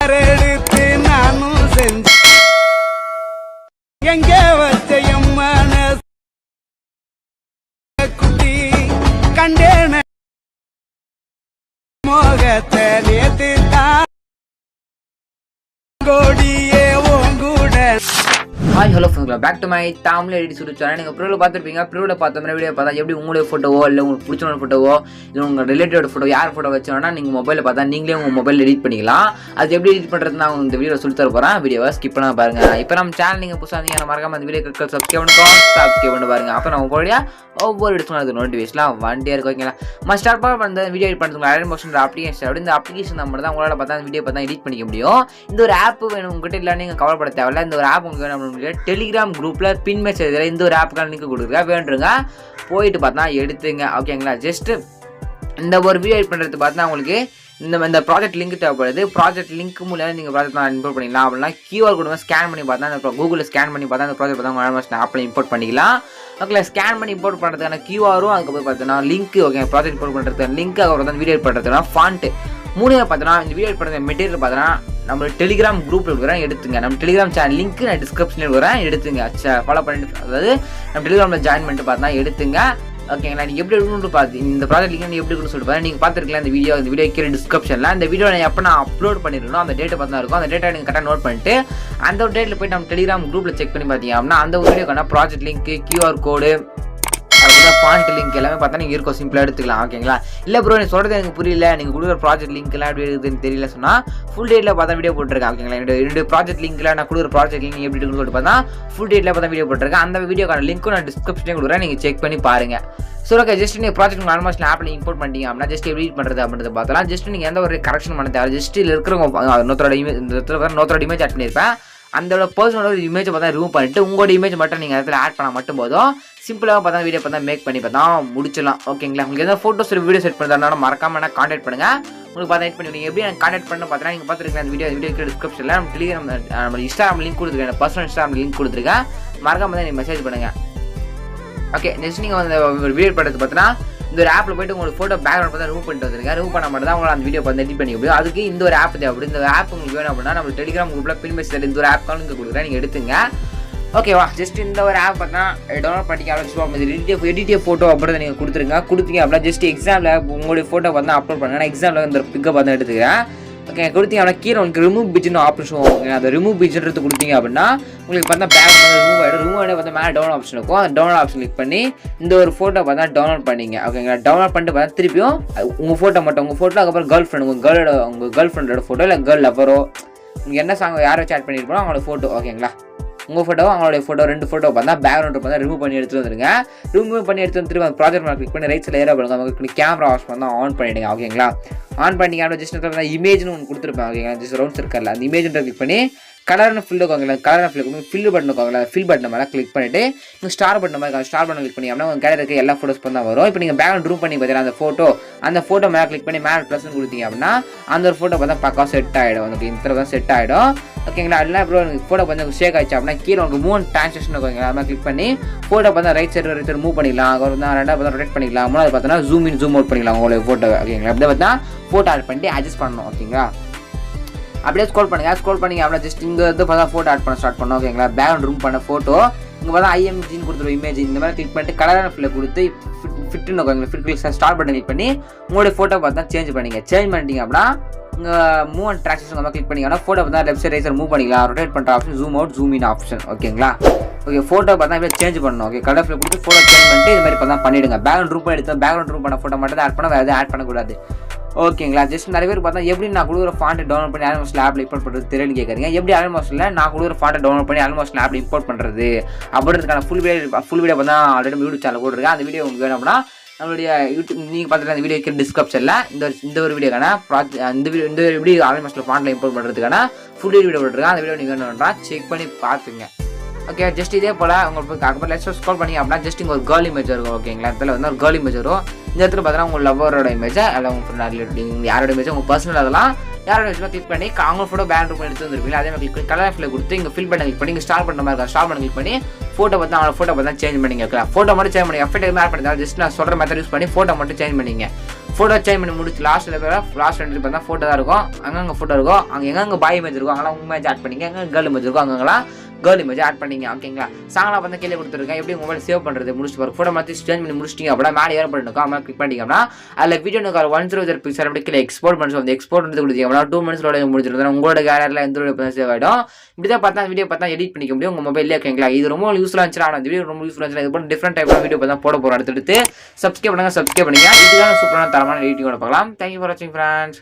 எடுத்து நானும் செஞ்சு எங்க வச்ச எம்மன குட்டி கண்டேன மோகத்தை நேத்து தான் கோடியே ஓங்கூட. Hi hello friends, back to my Tamil edit சுடு சேனல். நீங்கள் ப்ரோவில் பார்த்துருப்பீங்க. ப்ரோவில் பார்த்தோம்னா வீடியோ பார்த்தா எப்படி உங்களுடைய ஃபோட்டோவோ இல்லை உங்களுக்கு பிடிச்ச ஃபோட்டோவோ இல்லை உங்கள் ரிலேட்டிவோட ஃபோட்டோ யார் ஃபோட்டோ வச்சோன்னா நீங்கள் மொபைலில் பார்த்தா நீங்களே உங்கள் மொபைல் எடிட் பண்ணிக்கலாம். அது எப்படி எடிட் பண்ணுறது நான் இந்த வீடியோ சொல்லி தர போகிறேன். வீடியோவை ஸ்கிப் பண்ண பாருங்கள். இப்போ நம்ம சேனல் நீங்கள் புதுசாக இருந்தீங்க மறக்காம அந்த வீடியோ சப்ஸ்கிரைப் பண்ணி பாருங்கள். அப்போ நம்ம உங்களுடைய ஒவ்வொரு எடுத்து நோட்டிஃபிகேஷன்லாம் வண்டியாக இருக்கும். ஓகேங்களா, நம்ம ஸ்டார்ட் பண்ண வீடியோ எடிட் பண்ணுறதுக்கு அலைட் மோஷன் அப்ளிகேஷன் அப்படி இந்த அப்ளிகேஷன் நம்ம தான் உங்களால் பார்த்தா வீடியோ பார்த்தா எடிட் பண்ணிக்க முடியும். இந்த ஒரு ஆப் வேணும் உங்ககிட்ட இல்லை, நீங்கள் கவலைப்பட தேவையில்ல. இந்த ஒரு ஆப் உங்களுக்கு வேணும். டெலிகிராம் குரூப்பில் பின் மெசேஜ் இந்த ஒரு ஆப்புக்கான லிங்க் கொடுக்குறேன், வேண்டுங்க போயிட்டு பார்த்தா எடுத்துங்க. ஓகேங்களா, ஜஸ்ட்டு இந்த ஒரு வீடியோ எடிட் பண்ணுறது பார்த்தா உங்களுக்கு இந்த ப்ராஜெக்ட் லிங்க் தேவைப்படுது. ப்ராஜெக்ட் லிங்க் மூலம் நீங்கள் ப்ராஜெக்ட் இம்போர்ட் பண்ணிக்கலாம். அப்படின்னா QR கோடு ஸ்கேன் பண்ணி பார்த்தா அந்த கூகுளில் ஸ்கேன் பண்ணி பார்த்தா அந்த ப்ராஜெக்ட் பார்த்தா உங்கள் ஆப்பில் இம்போர்ட் பண்ணிக்கலாம். ஓகே, ஸ்கேன் பண்ணி இம்போர்ட் பண்ணுறதுக்கான QRும் அதுக்கப்புறம் பார்த்தீங்கன்னா லிங்க். ஓகே, ப்ராஜெக்ட் இம்போர்ட் பண்ணுறதுக்கு லிங்க், அப்புறம் வீடியோ எடிட் பண்ணுறதுனா ஃபாண்ட். மூணாவது பார்த்தோன்னா இந்த வீடியோ எடிட் பண்ணுற மெட்டீரியல் பார்த்தோன்னா நம்ம டெலிகிராம் குரூப்பில் இருக்கிறேன் எடுத்துங்க. நம்ம டெலிகிராம் சேனல் லிங்க் நான் டிஸ்கிரிப்ஷனில் இருக்கிறேன் எடுத்துங்க. ஃபாலோ பண்ணிட்டு அதாவது நம்ம டெலிகிராமில் ஜாயின் பண்ணிட்டு பார்த்தா எடுத்துங்க. ஓகேங்களா, நீங்கள் எப்படி எடுக்கணும்னு பார்த்து இந்த ப்ராஜெக்ட் லிங்க் எப்படி இருக்குன்னு சொல்லிட்டு பாருங்க. நீங்கள் பார்த்துருக்கலாம் இந்த வீடியோ கீழே டிஸ்கிரிப்ஷனில் இந்த வீடியோ நான் எப்போ நான் அப்லோட் பண்ணிருக்கணும் அந்த டேட்டை பார்த்தா இருக்கும். அந்த டேட்டா நீங்கள் கரெக்டாக நோட் பண்ணிட்டு அந்த ஒரு டேட்டில் போய்ட்டு நம்ம டெலிகிராம் குரூப்பில் செக் பண்ணி பார்த்தீங்க அப்படின்னா அந்த ஒரு வீடியோக்கான ப்ராஜெக்ட் லிங்க், QR கோடு, அதுக்கு ஃபாண்ட் லிங்க் எல்லாமே பார்த்தா நீங்கள் இருக்கும், சிம்பிளாக எடுத்துக்கலாம். ஓகேங்களா, இல்லை ப்ரோ நீங்கள் சொல்கிறது எனக்கு புரியல, நீங்கள் கொடுக்குற ப்ராஜெக்ட் லிங்க்லாம் எப்படி இருக்குதுன்னு தெரியல சொன்னால் ஃபுல் டேட்டில் பார்த்தா வீடியோ போட்டிருக்கேன். ஓகேங்களா, என்னுடைய ப்ராஜெக்ட் லிங்க்கில் நான் கொடுக்குற ப்ராஜெக்ட் லிங்க் எப்படி இருக்குன்னு சொல்லிட்டு பார்த்தா ஃபுல் டேட்டில் பார்த்தா வீடியோ போட்டிருக்கேன். அந்த வீடியோக்கான லிங்க்கும் நான் டிஸ்கிரிப்ஷனே கொடுக்குறேன், நீங்கள் செக் பண்ணி பாருங்கள். ஸோ ஓகே, ஜஸ்ட் நீங்கள் ப்ராஜெக்ட் ஆல்மோஸ்ட் ஆப்பில் இம்போர்ட் பண்ணிட்டீங்க அப்படின்னா ஜஸ்ட் எப்படி எடிட் பண்ணுறது அப்படின்றத பார்த்தலாம். ஜஸ்ட் நீங்கள் எந்த ஒரு கரெக்ஷன் பண்ண தேவை, ஜஸ்ட் இதில் இருக்கிறவங்க நோத்தோட இமேஜ் ஆட் பண்ணியிருப்பேன். அந்த பர்சனோட ஒரு இமேஜை பார்த்தா ரிமூவ் பண்ணிட்டு உங்களோட இமேஜ் மட்டும் நீங்கள் இடத்துல ஆட் பண்ணால் மட்டும் போதும். சிம்பிளாக பார்த்தா வீடியோ பார்த்தா மேக் பண்ணி பார்த்தா முடிச்சிடலாம். ஓகேங்களா, உங்களுக்கு எதாவது ஃபோட்டோஸ் வீடியோ செட் பண்ணுறதுனால மறக்காம நான் கான்டாக்ட் பண்ணுங்கள். உங்களுக்கு பார்த்தா எடிட் பண்ணி எப்படி எனக்கு கான்டாக்ட் பண்ண பார்த்தீங்கன்னா நீங்கள் பார்த்துருக்கேன் அந்த வீடியோ டிஸ்கிரிப்ஷனில் நம்ம டெலிகிராம் நம்ம இன்ஸ்டாகிராம் லிங்க் கொடுத்துருக்கேன், பர்சனல் இன்ஸ்டாகிராம் லிங்க் கொடுத்துருக்கேன். மறக்காம தான் நீங்கள் மெசேஜ் பண்ணுங்கள். ஓகே, நெக்ஸ்ட் நீங்கள் அந்த வீடியோ பண்ணுறது பார்த்தீங்கன்னா இந்த ஒரு ஆப்பில் போய்ட்டு உங்களுக்கு ஃபோட்டோ பேக்ரவுண்ட் பார்த்தா ரிமூவ் பண்ணிட்டு வந்துருங்க. ரிமூவ் பண்ண மட்டும் தான் உங்களை அந்த வீடியோ பார்த்து எடிட் பண்ணி முடியும். அதுக்கு இந்த ஒரு ஆப் தேவை. இந்த ஆப் உங்களுக்கு வேணும் அப்படின்னா நம்ம டெலிகிராம் குரூப்பில் பின் மெசேஜ் இந்த ஒரு ஆப் கால் கொடுக்குறேன், நீங்கள் எடுத்துங்க. ஓகேவா, ஜஸ்ட் இந்த ஒரு ஆப் பார்த்தா டவுன்லோட் பண்ணிக்க ஆரம்பிச்சு எடிட்டிவ் ஃபோட்டோ அப்படின்றத நீங்கள் கொடுத்தீங்க அப்படின்னா ஜஸ்ட் எக்ஸாமில் உங்களுடைய ஃபோட்டோ பார்த்தா அப்லோட் பண்ணுங்க. நான் எக்ஸாமில் இந்த பிக்கை பார்த்து எடுத்துக்கிறேன். ஓகே, கொடுத்தீங்க அப்படின்னா கீழே உங்களுக்கு ரிமூவ் பிட்ஜ்னு ஆப்ஷன் ஓகே, அந்த ரிமூவ் பிட்ஜ்ன்றது கொடுத்தீங்க அப்படின்னா உங்களுக்கு பார்த்தா பேக் ரிமூவ் ஆகிடும் பார்த்தா மேலே டவுன்லோட் ஆப்ஷன் இருக்கும். அந்த டவுன்லோட் ஆப்ஷன் கிளிக் பண்ணி இந்த ஒரு ஃபோட்டோ பார்த்தா டவுன்லோட் பண்ணிங்க. ஓகேங்களா, டவுன்லோட் பண்ணிட்டு பார்த்தா திருப்பியும் உங்கள் ஃபோட்டோ மட்டும் உங்கள் ஃபோட்டோ அதுக்கப்புறம் கேர்ள் ஃப்ரெண்ட் உங்கள் கேர்ள் ஃப்ரெண்டோட ஃபோட்டோ இல்லை கேர்ள் லவரோ நீங்கள் என்ன சாங் யாரை சேட் பண்ணியிருப்போம் அவங்களோட ஃபோட்டோ. ஓகேங்களா, உங்கள் ஃபோட்டோ அவங்களுடைய ஃபோட்டோ ரெண்டு ஃபோட்டோ பார்த்தா பேக்ரவுண்ட் பார்த்தா ரிமூவ் பண்ணி எடுத்துகிட்டு வந்துருங்க. ரிமூவ் பண்ணி எடுத்து வந்து அந்த ப்ராஜெக்ட் மேலே கிளிக் பண்ணி ரைட் சைடில் ஏற பண்ணுங்க. உங்களுக்கு கேமரா ஆஃப் பண்ணால் ஆன் பண்ணிவிடுங்க. ஓகேங்களா, ஆன் பண்ணிங்க அப்படின்னா ஜஸ்ட் இமேஜ்னு ஒன்று கொடுத்துருப்பேன். ஓகேங்களா, ஜஸ்ட் ரவுண்ட்ஸ் இருக்கல அந்த இமேஜ்ன்ற கிளிக் பண்ணி கலர்னு ஃபில் இருக்கோங்களா, கலர் ஃபில் பட்டன் இருக்கோங்களா, ஃபில் பட்டன் மேலே கிளிக் பண்ணிவிட்டு நீங்கள் ஸ்டார் பட்டன் மாதிரி ஸ்டார் பட்டன் கிளிக் பண்ணி அப்படின்னா உங்கள் கேலரி இருக்க எல்லா ஃபோட்டோஸ் தான் வரும். இப்போ நீங்கள் பேக்ரவுண்ட் ரூம் பண்ணி பார்த்தீங்கன்னா அந்த ஃபோட்டோ மேலே கிளிக் பண்ணி மேலே ப்ளஸ்ன்னு கொடுத்தீங்க அப்படின்னா அந்த ஒரு ஃபோட்டோ பார்த்தா பக்கா செட் ஆகிடும். உங்களுக்கு இந்த தான் செட் ஆகிடும். ஓகேங்களா, இல்லை அப்புறம் ஃபோட்டோ பார்த்தா ஷேக் ஆயிடுச்சு அப்படின்னா கீழே உங்களுக்கு 3 டிரான்சாக்ஷன் இருக்கோங்களா, அது மாதிரி கிளிக் பண்ணி ஃபோட்டோ பார்த்தா ரைட் சைடு மூவ் பண்ணிக்கலாம். அப்புறம் தான் ரெண்டாவது பார்த்தா ரொட்டேட் பண்ணிக்கலாம். மூணாவது பார்த்தோன்னா ஜூம் இன் ஜூம் அவுட் பண்ணிக்கலாம் உங்களுடைய ஃபோட்டோ. ஓகேங்களா, அப்படி பார்த்தா ஃபோட்டோ ஆட் பண்ணிட்டு அட்ஜஸ்ட் பண்ணணும். ஓகேங்களா, அப்படியே ஸ்க்ரோல் பண்ணிங்க அப்படின்னா ஜஸ்ட் இங்கே வந்து பார்த்தா ஃபோட்டோ ஆட் பண்ண ஸ்டார்ட் பண்ணோம். ஓகேங்களா, பேக்ரவுண்ட் ரூம் பண்ண ஃபோட்டோ இங்கே பார்த்தா IMGன்னு கொடுத்துருவோம் இமேஜ் இந்த மாதிரி கிளிக் பண்ணிட்டு கலரான ஃபில்லை கொடுத்து ஃபிட்டுன்னு ஓகேங்களா, ஃபிட் ஸ்டார்ட் பட்டன் கிளிக் பண்ணி உங்களுடைய ஃபோட்டோ பார்த்தா சேஞ்ச் பண்ணிட்டீங்க அப்படின்னா இங்கே மூவ் அண்ட் ட்ரான்சாக்ஷன் நம்ம கிளிக் பண்ணிங்கன்னா ஃபோட்டோ பார்த்தா left side right side move பண்ணிக்கலாம். ரொட்டேட் பண்ணுற option, zoom out zoom in option. ஓகேங்களா, ஓகே, ஃபோட்டோ பார்த்தா இப்படி சேஞ்ச் பண்ணணும். ஓகே, கலர் ஃபில் கொடுத்து ஃபோட்டோ சேஞ்ச் பண்ணிட்டு இது மாதிரி பார்த்தா பண்ணிவிடுங்க. பேக்ரவுண்ட் ரூம் எடுத்தோம், பேக்ரவுண்ட் ரூம் பண்ண ஃபோட்டோ மட்டும் தான் ஆட் பண்ண, வேறு எதுவும் ஆட் பண்ணக்கூடாது. ஓகேங்களா, ஜஸ்ட் நிறைய பேர் பார்த்தா எப்படி நான் கொடுக்குற ஃபாண்ட்டை டவுன்லோட் பண்ணி ஆல்மோஸ்ட் ஆப்பில் இம்போர்ட் பண்ணுறது தெரியலன்னு கேட்குறீங்க. எப்படி ஆல்மோஸ்ட்டில் நான் கொடுக்குற ஃபாண்ட்டை டவுன்லோட் பண்ணி ஆல்மோஸ்ட் ஆப்பில் இம்போர்ட் பண்ணுறது அப்படின்றதுக்கான ஃபுல் வீடியோ பார்த்தா ஆல்ரெடி யூடியூப் சேனல் போட்டுருக்கேன். அந்த வீடியோ உங்களுக்கு வேணும் அப்படின்னா நம்மளுடைய யூடியூப் நீங்கள் பார்த்துட்டு அந்த வீடியோ டிஸ்கிரிப்ஷனில் இந்த ஒரு வீடியோக்கான இந்த எப்படி ஆல்மோஸ்ட்டில் ஃபாண்ட்டில் இம்போர்ட் பண்ணுறதுக்கான ஃபுல் வீடியோ போட்டுருக்கேன். அந்த வீடியோ நீங்கள் வேணும்னா செக் பண்ணி பார்த்துங்க. ஓகே, ஜஸ்ட் இதே போல் உங்களுக்கு அப்புறம் லெட்ஸ் ஸ்க்ரோல் பண்ணி அப்படின்னா ஜஸ்ட் இங்கே ஒரு கேர்ள் இமேஜ் இருக்கும். ஓகேங்களா, இதில் வந்து ஒரு கேர்ள் இமேஜ் வரும். இந்த இடத்துல பார்த்தீங்கன்னா உங்கள் லவ்வரோட இமேஜை இல்லை உங்கள் ஃப்ரெண்ட் யாரோட இமேஜ் உங்கள் பர்சனல் அதெல்லாம் யாரோட இமேஜ் கிளிக் பண்ணி அவங்க ஃபோட்டோ பேக்ரவுண்ட் ரூம் எடுத்து வந்துருப்பீங்க. அதே மாதிரி கிளிக் பண்ணி கலர் ஃபில் கொடுத்து இங்கே ஃபில் பட்டன் கிளிக் பண்ணி இங்கே ஸ்டார் பண்ணுற மாதிரி இருக்கும். ஸ்டார் பட்டன் கிளிக் பண்ணி ஃபோட்டோ பார்த்தா அவங்களோட ஃபோட்டோ பார்த்தா சேஞ்ச் பண்ணிங்க. ஃபோட்டோ மட்டும் சேஞ்ச் பண்ணி எஃபெக்ட் எதுவும் ஆட் பண்ணி ஜஸ்ட் நான் சொல்கிற மெத்தட் யூஸ் பண்ணி ஃபோட்டோ மட்டும் சேஞ்ச் பண்ணிங்க. ஃபோட்டோ சேஞ்ச் பண்ணி முடிச்சு லாஸ்ட் ரெண்டு பார்த்தா ஃபோட்டோ தான் இருக்கும். அங்கங்கே ஃபோட்டோ இருக்கும். அங்கே எங்கெங்கே பாய் இமேஜ் இருக்கும் அங்கெல்லாம் உங்கள் இமேஜ் ஆட் பண்ணிங்க. எங்கே கேர்ள் இமேஜ் இருக்கும் அங்கெல்லாம் கேர்ள் இமேஜ் ஆட் பண்ணிங்க. ஓகேங்களா? சாங்லாம் வந்து கீழே கொடுத்துருக்கேன். எப்படி உங்கள் மொபைல் சேவ் பண்ணுறது முடிச்சுட்டு பாருங்க. ஃபோட்டோ மாற்றி சேஞ்ச் பண்ணி முடிச்சிட்டிங்க அப்படின்னா மேலே ஏற பண்ணிருக்கோம். அம்மா கிளிக் பண்ணிட்டீங்கன்னா அதில் வீடியோ 100 பிக்சல் அப்படி கீழே எக்ஸ்போர்ட் பண்ணி அந்த எக்ஸ்போர்ட் வந்து கொடுத்தீங்க அப்படின்னா 2 மினிட்ஸோட முடிச்சிருந்தா உங்களோட கேலரியில் எந்த வீடியோ சேவ் ஆகிடும். இப்படி தான் பார்த்தா வீடியோ பார்த்தா எடிட் பண்ணிக்க முடியும் உங்கள் மொபைல்லே. ஓகேங்களா? இது ரொம்ப யூஸ்ஃபுல்லாக இருந்துச்சு. ஆனால் இந்த வீடியோ ரொம்ப யூஸ்ஃபுல்லாக இருந்துச்சு. இது போல டிஃப்ரெண்ட் டைப்பான வீடியோ பார்த்தா போட போகிறோம். அடுத்தடுத்து சப்ஸ்கிரைப் பண்ணுங்க. சப்ஸ்கிரைப் பண்ணிங்க. இதுதான் சூப்பரான தரமான எடிட்டிங்கோட பார்க்கலாம். தேங்க்யூ ஃபார் வாட்சிங் ஃப்ரெண்ட்ஸ்.